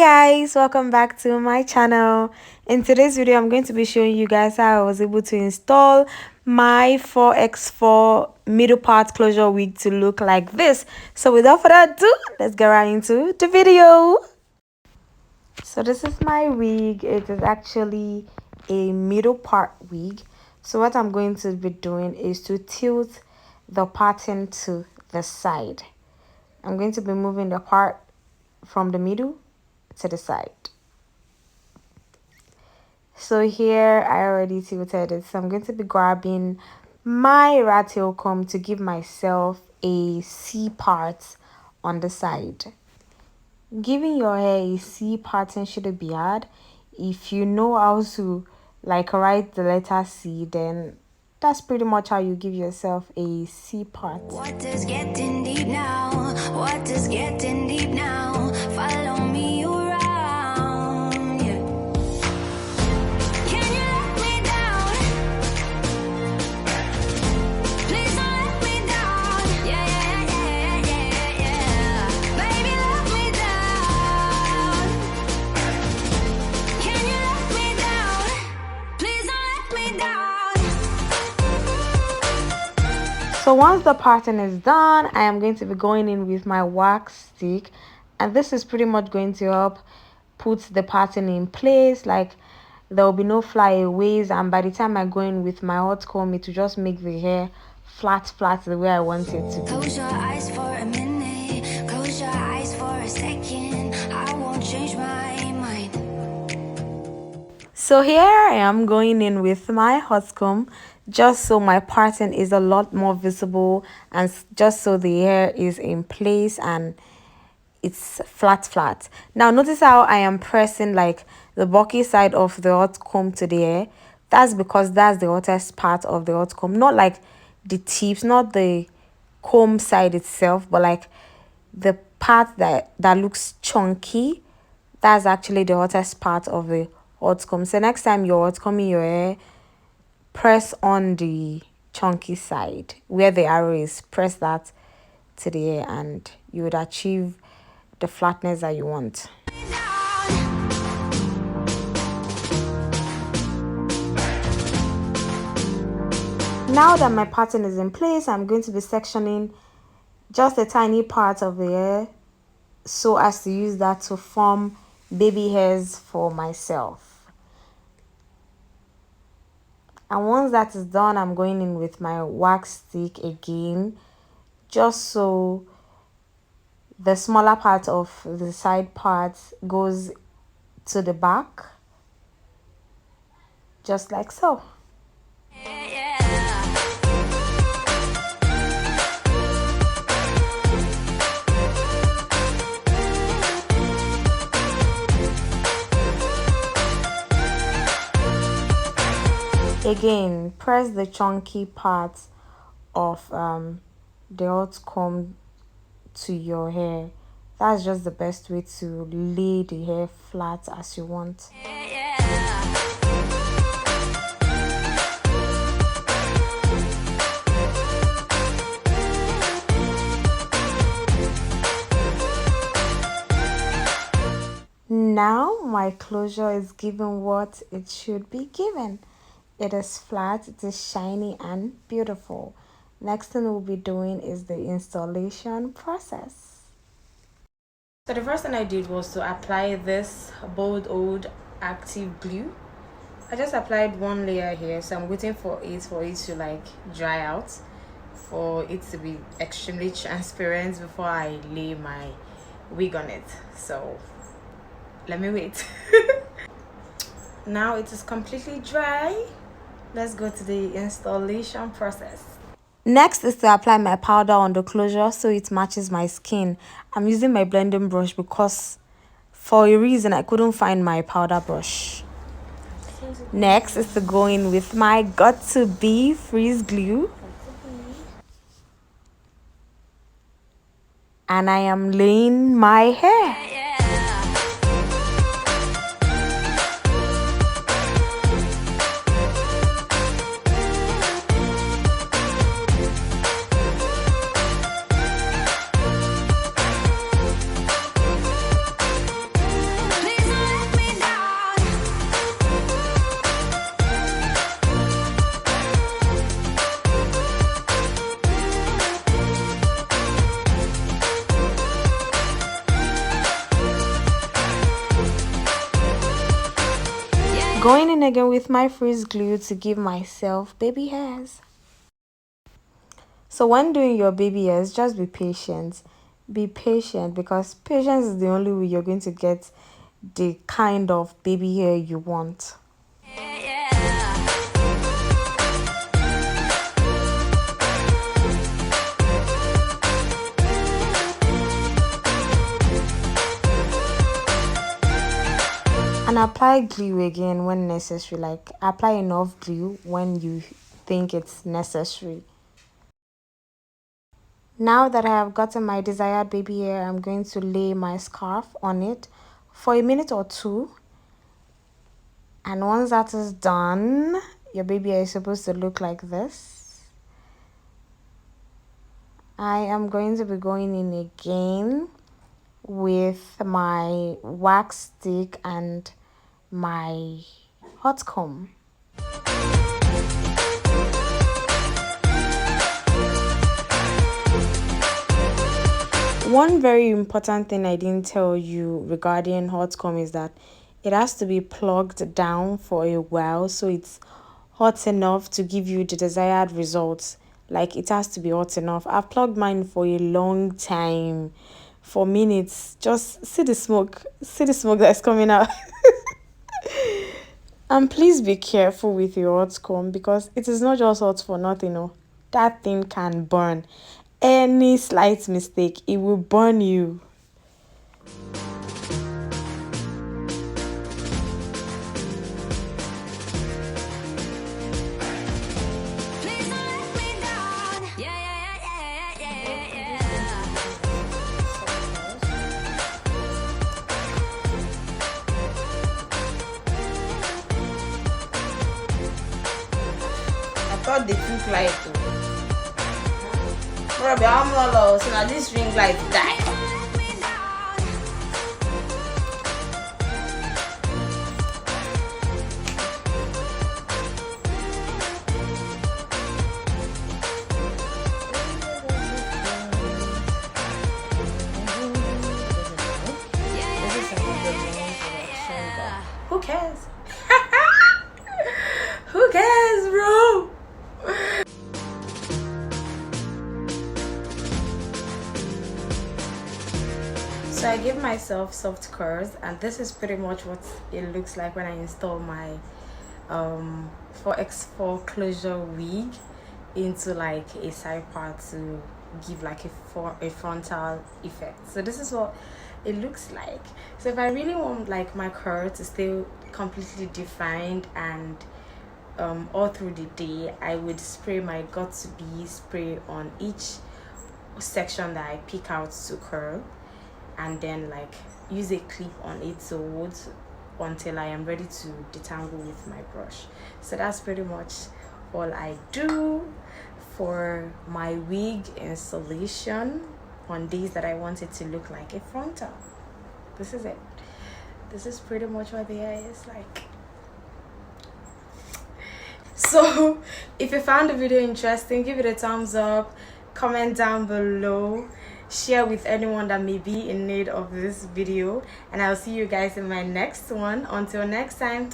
Guys, welcome back to my channel. In today's video I'm going to be showing you guys how I was able to install my 4x4 middle part closure wig to look like this. So without further ado, let's get right into the video. So this is my wig. It is actually a middle part wig. So what I'm going to be doing is to tilt the pattern to the side. I'm going to be moving the part from the middle to the side. So here I already tilted it, so I'm going to be grabbing my rat tail comb to give myself a C part on the side. Giving your hair a C pattern shouldn't be hard. If you know how to write the letter C, then that's pretty much how you give yourself a C part. What is getting deep now? What is getting deep now? Follow me around. Yeah. Can you let me down? Please don't let me down. Yeah. Baby, let me down. Can you let me down? Please don't let me down. So once the pattern is done, I am going to be going in with my wax stick, and this is pretty much going to help put the pattern in place. Like there will be no flyaways, and by the time I go in with my hot comb, it will just make the hair flat the way I want it to be. Close your eyes for a minute, close your eyes for a second. I won't change my mind. So here I am going in with my hot comb, just so my pattern is a lot more visible, and just so the hair is in place and it's flat. Now notice how I am pressing the bulky side of the hot comb to the hair. That's because that's the hottest part of the hot comb, not like the tips, not the comb side itself, but the part that looks chunky. That's actually the hottest part of the hot comb. So next time you're hot combing your hair, press on the chunky side where the arrow is. Press that to the hair and you would achieve the flatness that you want. Now that my pattern is in place, I'm going to be sectioning just a tiny part of the hair so as to use that to form baby hairs for myself. And once that is done, I'm going in with my wax stick again, just so the smaller part of the side part goes to the back, just like so. Again, press the chunky part of the hot comb to your hair. That's just the best way to lay the hair flat as you want. Now my closure is given what it should be given. It is flat, it is shiny and beautiful. Next thing we'll be doing is the installation process. So the first thing I did was to apply this bold old active glue. I just applied one layer here, so I'm waiting for it to dry out, for it to be extremely transparent before I lay my wig on it. So let me wait. Now it is completely dry. Let's go to the installation process. Next is to apply my powder on the closure so it matches my skin. I'm using my blending brush because for a reason I couldn't find my powder brush. Next is to go in with my got-to-be freeze glue. And I am laying my hair. Going in again with my freeze glue to give myself baby hairs. So when doing your baby hairs, just be patient. Be patient because patience is the only way you're going to get the kind of baby hair you want. And apply glue again when necessary. Like apply enough glue when you think it's necessary. Now that I have gotten my desired baby hair, I'm going to lay my scarf on it for a minute or two. And once that is done, your baby hair is supposed to look like this. I am going to be going in again with my wax stick and my hot comb. One very important thing I didn't tell you regarding hot comb is that it has to be plugged down for a while so it's hot enough to give you the desired results. Like it has to be hot enough. I've plugged mine for a long time, for minutes. Just see the smoke that's coming out. And please be careful with your hot comb because it is not just hot for nothing. No, that thing can burn. Any slight mistake, it will burn you. Please don't let me down. Yeah. I thought they took light too. Bro, I'm not low, so now this ring light die. Let me down. Who cares? Who cares, bro? So I give myself soft curls, and this is pretty much what it looks like when I install my 4x4 closure wig into like a side part to give like a frontal effect. So this is what it looks like. So if I really want like my curl to stay completely defined and all through the day, I would spray my got to be spray on each section that I pick out to curl, and then like use a clip on it to hold until I am ready to detangle with my brush. So that's pretty much all I do for my wig installation on days that I want it to look like a frontal. This is it. This is pretty much what the hair is like. So if you found the video interesting, give it a thumbs up, comment down below, share with anyone that may be in need of this video, and I'll see you guys in my next one. Until next time.